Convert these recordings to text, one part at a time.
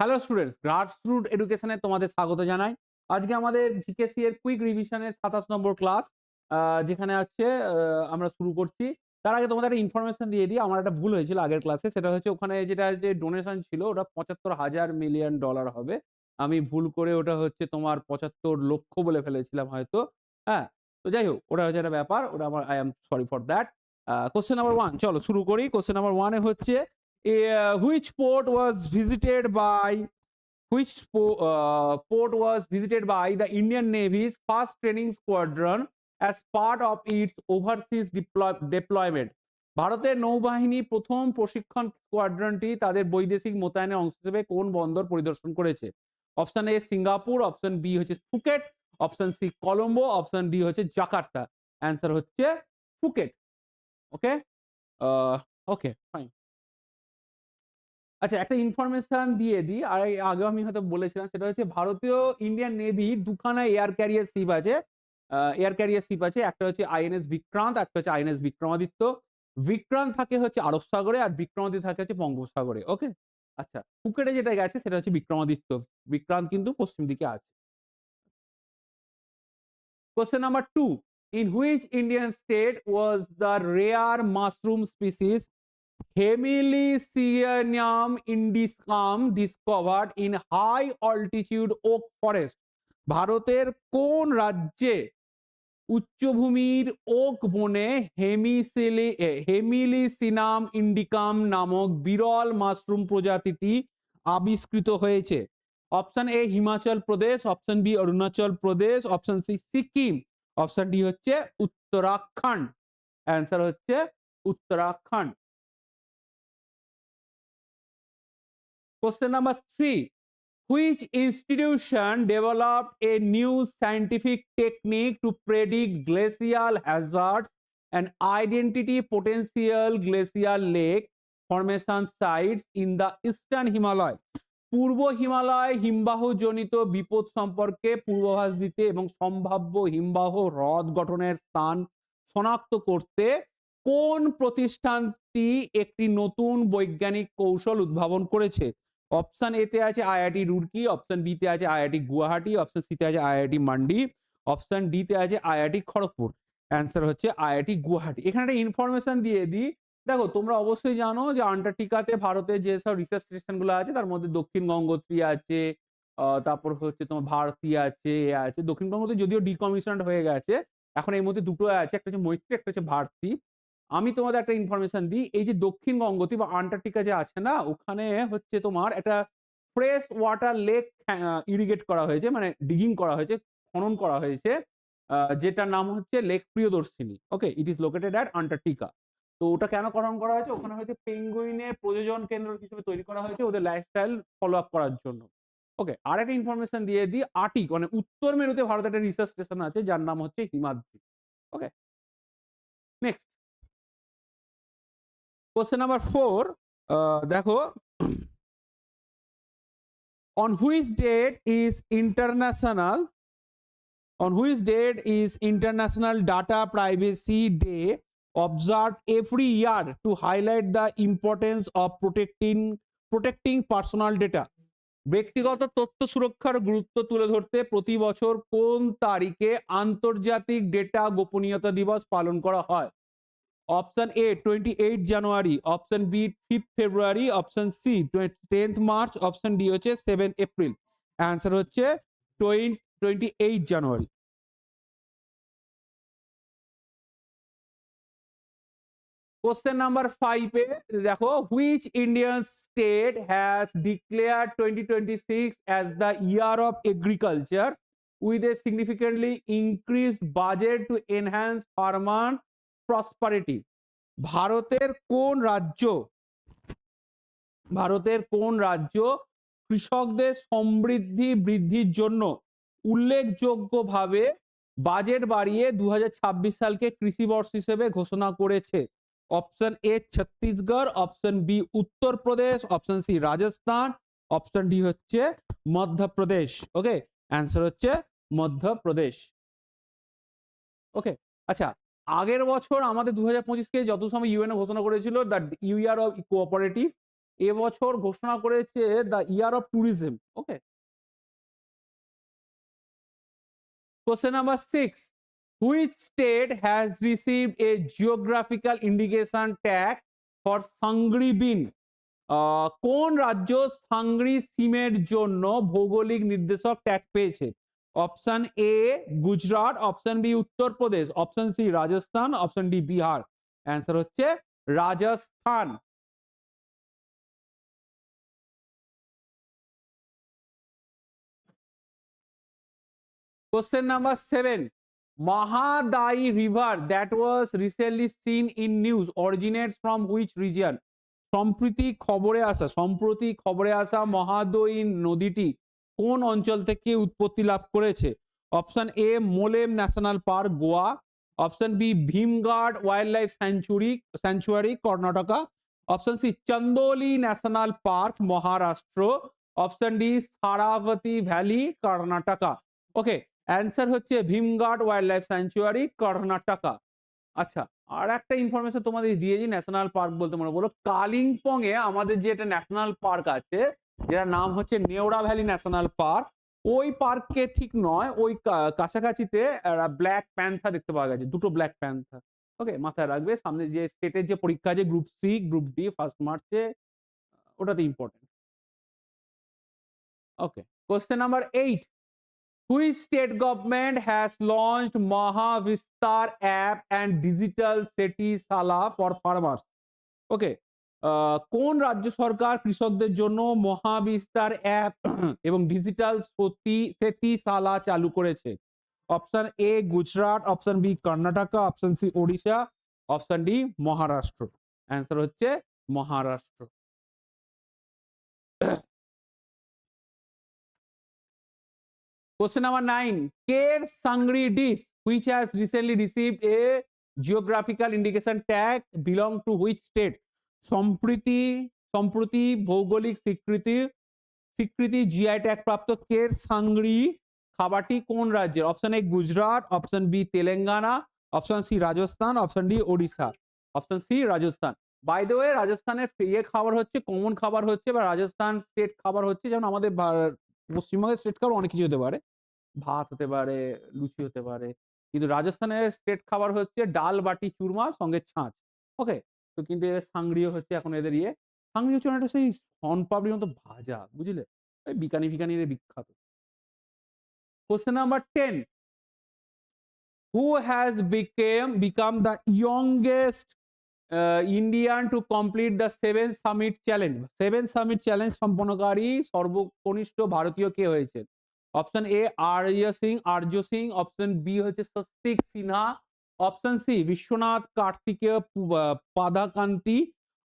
Hello students, grassroot এডুকেশনে তোমাদের স্বাগত জানাই। আজকে আমাদের জিকেসি এর কুইক রিভিশনের ২৭ নম্বর ক্লাস, যেখানে হচ্ছে আমরা শুরু করছি। তার আগে তোমাদের একটা ইনফরমেশন দিয়ে দিই। আমার একটা ভুল হয়েছিল আগের ক্লাসে। সেটা হচ্ছে ওখানে যেটা যে ডোনেশন ছিল ওটা $৭৫,০০০ মিলিয়ন ডলার হবে। আমি ভুল করে ওটা হচ্ছে তোমার ৭৫ লক্ষ বলে ফেলেছিলাম হয়তো। হ্যাঁ? তো যাই হোক, ওটা হচ্ছে একটা ব্যাপার। ওটা আমার I am sorry for that. Question number 1 চলো শুরু করি। কোয়েশ্চেন নাম্বার 1 এ হচ্ছে which port was visited by the Indian Navy's first training squadron as part of its overseas deployment? ভারতের নৌবাহিনী প্রথম প্রশিক্ষণ স্কোয়াড্রনটি তাদের বৈদেশিক মোতায়েনের অংশ হিসেবে কোন বন্দর পরিদর্শন করেছে? Option A Singapore, option B হচ্ছে Phuket, option C Colombo, option D হচ্ছে জাকার্তা। অ্যান্সার হচ্ছে ফুকেট। Okay, okay fine. আচ্ছা, একটা ইনফরমেশন দিয়ে দিই। আর আগেও আমি হয়তো বলেছিলাম, সেটা হচ্ছে ভারতীয় ইন্ডিয়ান নেভি দুখানা এয়ার ক্যারিয়ার শিপ আছে। একটা হচ্ছে আইএনএস বিক্রান্ত, একটা হচ্ছে আইএনএস বিক্রমাদিত্য। বিক্রান্ত থাকে হচ্ছে আরব সাগরে আর বিক্রমাদিত্য থাকে হচ্ছে বঙ্গোপসাগরে। ওকে? আচ্ছা, ফুকেটে যেটা গেছে সেটা হচ্ছে বিক্রমাদিত্য। বিক্রান্ত কিন্তু পশ্চিম দিকে আছে। Question number 2. In which Indian state was the rare mushroom species Hemilicianum indicum discovered in high altitude oak forest? ভারতের কোন রাজ্যে উচ্চভূমির ওক বনে হেমিলিসিনাম ইন্ডিকাম নামক বিরল মাশরুম প্রজাতিটি আবিষ্কৃত হয়েছে? Option A Himachal Pradesh, option B Arunachal Pradesh, option C Sikkim, option D হচ্ছে উত্তরাখণ্ড। অ্যান্সার হচ্ছে Uttarakhand. Question number 3. Which institution developed a new scientific technique to predict glacial hazards and identity potential glacial lake formation sites in the eastern Himalaya? পূর্ব হিমালয় হিমবাহজনিত বিপদ সম্পর্কে পূর্বাভাস দিতে এবং সম্ভাব্য হিমবাহ হ্রদ গঠনের স্থান শনাক্ত করতে কোন প্রতিষ্ঠানটি একটি নতুন বৈজ্ঞানিক কৌশল উদ্ভাবন করেছে? অপশন এ তে আছে আইআইটি রুড়কি, অপশন বি তে আছে আইআইটি গুয়াহাটি, অপশন সি তে আছে আইআইটি মান্ডি, অপশন ডি তে আছে আইআইটি খড়গপুর। অ্যান্সার হচ্ছে আইআইটি গুয়াহাটি। এখানে একটা ইনফরমেশন দিয়ে দিই। দেখো, তোমরা অবশ্যই জানো যে আন্টার্কটিকাতে ভারতের যেসব রিসার্চ স্টেশন গুলো আছে তার মধ্যে দক্ষিণ গঙ্গোত্রী আছে, তারপর হচ্ছে তোমার ভারতী আছে, আছে। দক্ষিণ গঙ্গোত্রী যদিও ডিকমিশনড হয়ে গেছে, এখন এর মধ্যে দুটো আছে, একটা হচ্ছে মৈত্রী, একটা হচ্ছে ভারতী। আমি তোমাদের একটা ইনফরমেশন দিই। এই যে দক্ষিণ গঙ্গোত্রী বা আন্টার্কটিকা যে আছে না, ওখানে হচ্ছে তোমার একটা ফ্রেশ ওয়াটার লেক ইরিগেট করা হয়েছে, মানে ডিগিং করা হয়েছে, খনন করা হয়েছে, যেটার নাম হচ্ছে lake Priyadarshini. Okay, it is located at Antarctica. তো ওটা কেন খনন করা হয়েছে? ওখানে হয়তো পেঙ্গুইনের প্রজনন কেন্দ্র হিসেবে তৈরি করা হয়েছে ওদের লাইফস্টাইল ফলো আপ করার জন্য। ওকে, আরেকটা ইনফরমেশন দিয়ে দিই। আর্টিক মানে উত্তর মেরুতে ভারতের একটা রিসার্চ স্টেশন আছে যার নাম হচ্ছে হিমাদ্রি। ওকে, নেক্সট কোশ্চেন নাম্বার 4। দেখো, on which date is International Data Privacy Day observed every year to highlight the importance of protecting personal data? ব্যক্তিগত তথ্য সুরক্ষার গুরুত্ব তুলে ধরতে প্রতি বছর কোন তারিখে আন্তর্জাতিক ডেটা গোপনীয়তা দিবস পালন করা হয়? Option A 28 January, option B 5 February, option C 10 March, option D হচ্ছে 7 এপ্রিল। অ্যান্সার হচ্ছে 28 জানুয়ারি। কোশ্চেন নাম্বার 5 এ দেখো, which Indian state has declared 2026 as the year of agriculture with a significantly increased budget to enhance farmer prosperity? ভারতের কোন রাজ্য কৃষকদের সমৃদ্ধি বৃদ্ধির জন্য উল্লেখযোগ্যভাবে বাজেট বাড়িয়ে 2026 সালকে কৃষি বর্ষ হিসেবে ঘোষণা করেছে? Option A Chhattisgarh, option B Uttar Pradesh, option C Rajasthan, option D হচ্ছে মধ্যপ্রদেশ। ওকে, অ্যান্সার হচ্ছে মধ্যপ্রদেশ। ওকে, আচ্ছা, আগের বছর আমাদের 2025 কে যত সময় ইউএনও ঘোষণা করেছিল দ্য ইয়ার অফ কোঅপারেটিভ, এবছর ঘোষণা করেছে the year of tourism. Okay, question number 6, which state has received a geographical indication tag for sangri bean? কোন রাজ্য সাংগ্রি সিমের জন্য ভৌগোলিক নির্দেশক ট্যাগ পেয়েছে? Option A Gujarat, option B Uttar Pradesh, option C Rajasthan, option D Bihar. Answer হচ্ছে Rajasthan. Question number 7. Mahadai river that was recently seen in news originates from which region? সম্প্রতি খবরে আসা মহাদই নদীটি কোন অঞ্চল থেকে উৎপত্তি লাভ করেছে? Option A Mollem national park Goa, option B Bhimgad wildlife sanctuary Karnataka, option C Chandoli national park Maharashtra, option D Sharavathi valley Karnataka. Okay, answer হচ্ছে Bhimgad wildlife sanctuary Karnataka. আচ্ছা, আর একটা ইনফরমেশন তোমাদের দিয়েছি ন্যাশনাল পার্ক বলতে মনে বলো, কালিম্পং এ আমাদের যে একটা ন্যাশনাল পার্ক আছে যেটার নাম হচ্ছে নেওড়া ভ্যালি ন্যাশনাল পার্ক, ওই পার্কে ঠিক নয়, ওই কাছাকাছিতে ব্ল্যাক প্যান্থার দেখতে পাওয়া গেছে, দুটো ব্ল্যাক প্যান্থার। ওকে, মাথায় রাখবে, সামনে যে স্টেটের যে পরীক্ষা আছে গ্রুপ সি গ্রুপ ডি 1 মার্চে, ওটাতে important. Okay, question number 8, which state government has launched Mahavistar app and digital Seti Sala for farmers? ওকে, কোন রাজ্য সরকার কৃষকদের জন্য মহাবিস্তার অ্যাপ এবং ডিজিটাল সেতি সালা চালু করেছে? Option A Gujarat, option B Karnataka, option C Odisha, option D Maharashtra. Answer হচ্ছে Maharashtra. Question number 9. Care Sangri dish, which has recently received a geographical indication tag, belong to which state? সম্প্রতি ভৌগোলিক স্বীকৃতি জিআই ট্যাগ প্রাপ্ত কের সাংরি খাবারটি কোন রাজ্যের? Option A Gujarat, option B Telangana, option C Rajasthan, option D Odisha. Option C Rajasthan. By the way, রাজস্থানের খাবার হচ্ছে কমন খাবার হচ্ছে, বা রাজস্থান স্টেট খাবার হচ্ছে, যেমন আমাদের পশ্চিমবঙ্গের স্টেট খাবার অনেক কিছু হতে পারে, ভাত হতে পারে, লুচি হতে পারে, কিন্তু রাজস্থানের স্টেট খাবার হচ্ছে ডাল বাটি চুরমা সঙ্গে ছাঁচ। ওকে, তো কিন্তু এদের সাংগ্রিও হচ্ছে এখন এদের সাংগ্রি হচ্ছে একটা সেই শনপাপড়ির মতো ভাজা, বুঝলে, ওই বিকানি ফিকানির বিখ্যাত। Question number 10, who has become the youngest Indian to complete the 7 summit challenge? 7 summit challenge সম্পন্নকারী সর্বকনিষ্ঠ ভারতীয় কে হয়েছে? Option A Arya Singh, option B হচ্ছে Swastik Sinha, option C Vishwanath Karthikeya Padakanti,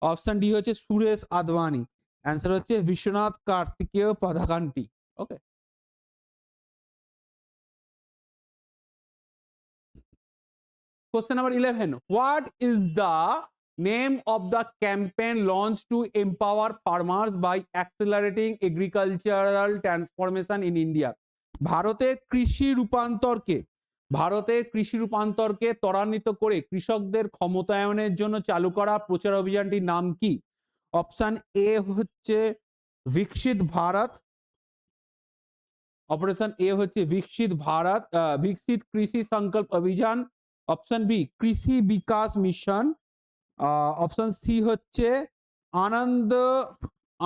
option D হচ্ছে সুরেশ আদবানি। অ্যান্সার হচ্ছে বিশ্বনাথ কার্তিকেয় পাদাকান্তি। ওকে, question number 11, what is the name of the campaign launched to empower farmers by accelerating agricultural transformation in India? ভারতের কৃষি রূপান্তরকে ত্বরান্বিত করে কৃষকদের ক্ষমতায়নের জন্য চালু করা প্রচার অভিযানটির নাম কি? অপশন এ হচ্ছে বিকশিত ভারত, অপারেশন এ হচ্ছে বিকশিত কৃষি সংকল্প অভিযান, অপশন বি কৃষি বিকাশ মিশন, অপশন সি হচ্ছে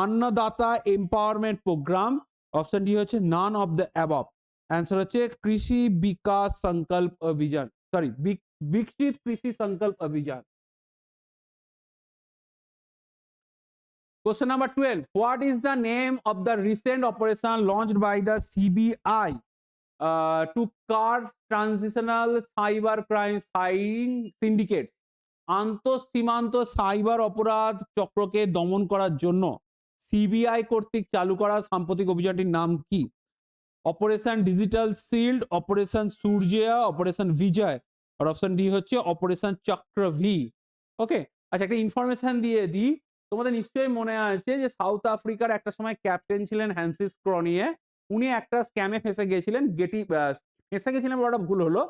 অন্নদাতা এম্পাওয়ারমেন্ট প্রোগ্রাম, অপশন ডি হচ্ছে none of the above. Answer হচ্ছে কৃষি বিকাশ সংকল্প অভিযান, সরি বিকশিত কৃষি সংকল্প অভিযান। Question number 12, what is the name of the recent operation launched by the CBI to curb transitional cyber crime syndicates? আন্তঃসীমান্ত সাইবার অপরাধ চক্রকে দমন করার জন্য সিবিআই কর্তৃক চালু করা সাম্প্রতিক অভিযানটির নাম কি? অপারেশন ডিজিটাল শিল্ড, অপারেশন সূর্যা, অপারেশন বিজয়, আর অপশন ডি হচ্ছে অপারেশন চক্রভি। ওকে, আচ্ছা, একটা ইনফরমেশন দিয়ে দিই, তোমাদের নিশ্চয়ই মনে আছে যে সাউথ আফ্রিকার একটা সময় ক্যাপ্টেন ছিলেন হ্যান্সিস ক্রনিয়ে, উনি একটা স্ক্যামে ফেঁসে গিয়েছিলেন, ফেঁসে গেছিলেন বড়টা ভুল হলো,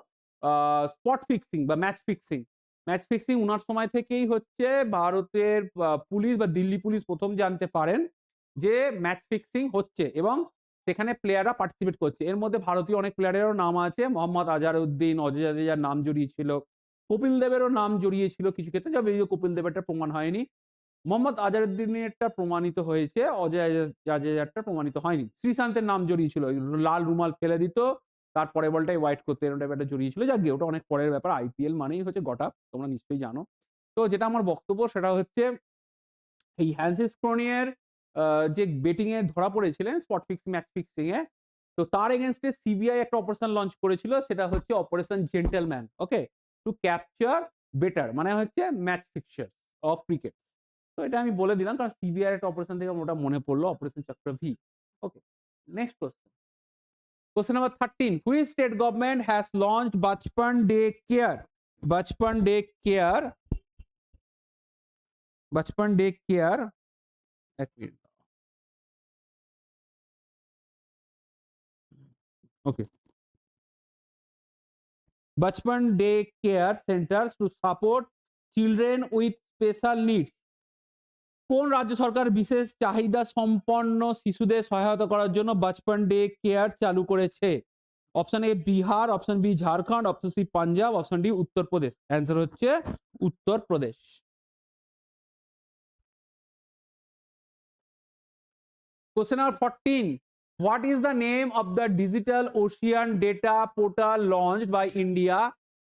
স্পট ফিক্সিং বা ম্যাচ ফিক্সিং। ম্যাচ ফিক্সিং উনার সময় থেকেই হচ্ছে ভারতের পুলিশ বা দিল্লি পুলিশ প্রথম জানতে পারেন যে ম্যাচ ফিক্সিং হচ্ছে এবং সেখানে প্লেয়াররা পার্টিসিপেট করছে। এর মধ্যে ভারতীয় অনেক প্লেয়ারেরও নাম আছে। মোহাম্মদ আজহারউদ্দিন, অজয় জাদেজার নাম জড়িয়েছিল। কপিল দেবেরও নাম জড়িয়েছিল কিছু ক্ষেত্রে। তবে যদিও কপিল দেবেরটা প্রমাণ হয়নি। মোহাম্মদ আজহারউদ্দিনেরটা প্রমাণিত হয়েছে, অজয় জাদেজারটা প্রমাণিত হয়নি। শ্রীশান্তের নাম জড়িয়েছিল। লাল রুমাল ফেলে দিত। তার পরের বলটাই হোয়াইট করতে এরকম টাইপের একটা জড়িয়েছিল। যাক গে ওটা অনেক পরের ব্যাপার। আইপিএল মানেই হচ্ছে গট-আপ। তোমরা নিশ্চয়ই জানো। তো যেটা আমার বক্তব্য সেটা হচ্ছে এই হ্যান্সিস ক্রোনিয়ার যে বেটিং এ ধরা পড়েছিলেন স্পট ফিক্সিং, ম্যাচ ফিক্সিং এ, তো তার এগেইনস্ট এ সিবিআই একটা অপারেশন লঞ্চ করেছিল। সেটা হচ্ছে operation gentleman. Okay? To capture better মানে হচ্ছে ম্যাচ ফিক্সারস অফ ক্রিকেট। তো এটা আমি বলে দিলাম কারণ সিবিআই এর একটা অপারেশন থেকে আমার ওটা মনে পড়লো, operation চক্রভি। Okay, next question. Question number 13. Which state government has launched Bachpan Day Care? Bachpan Day Care. Bachpan Day Care. এক minute. Okay. Bachpan Day Care Centers to support children with special needs. কোন রাজ্য সরকার বিশেষ চাহিদা সম্পন্ন শিশুদের সহায়তা করার জন্য বাচপন ডে কেয়ার চালু করেছে? Option A Bihar, option B Jharkhand, option C Punjab, option D Uttar Pradesh. Answer হচ্ছে Uttar Pradesh. Question number 14. What is the name of the digital ocean data portal launched by India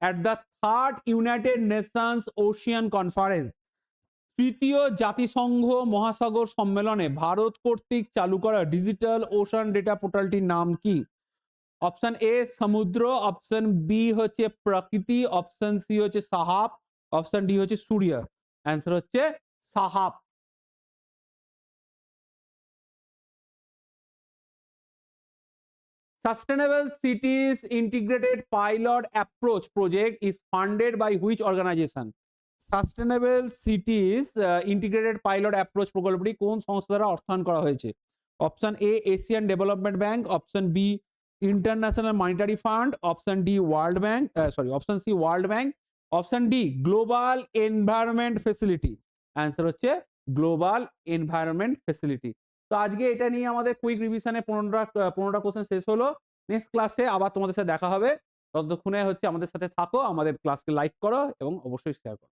at the 3rd United Nations Ocean Conference? তৃতীয় জাতিসংঘ মহাসাগর সম্মেলনে ভারত কর্তৃক চালু করা digital ocean data পোর্টালটির নাম কি? অপশন এ সমুদ্র, অপশন বি হচ্ছে প্রকৃতি, অপশন সি হচ্ছে সাহাব, অপশন ডি হচ্ছে সূর্য। অ্যান্সার হচ্ছে সাহাব। Sustainable Cities Integrated Pilot Approach Project is funded by which organization? Sustainable cities integrated pilot approach প্রকল্পটি কোন সংস্থা দ্বারা অর্থায়ন করা হয়েছে? Option A Asian development bank, option B international monetary fund, option D world bank, sorry option C world bank, option D global environment facility. Answer হচ্ছে global environment facility. তো আজকে এটা নিয়ে আমাদের কুইক রিভিশনে 15টা কোশ্চেন শেষ হলো। নেক্সট ক্লাসে আবার তোমাদের সাথে দেখা হবে। ততক্ষণে হচ্ছে আমাদের সাথে থাকো, আমাদের ক্লাসকে লাইক করো এবং অবশ্যই শেয়ার করো।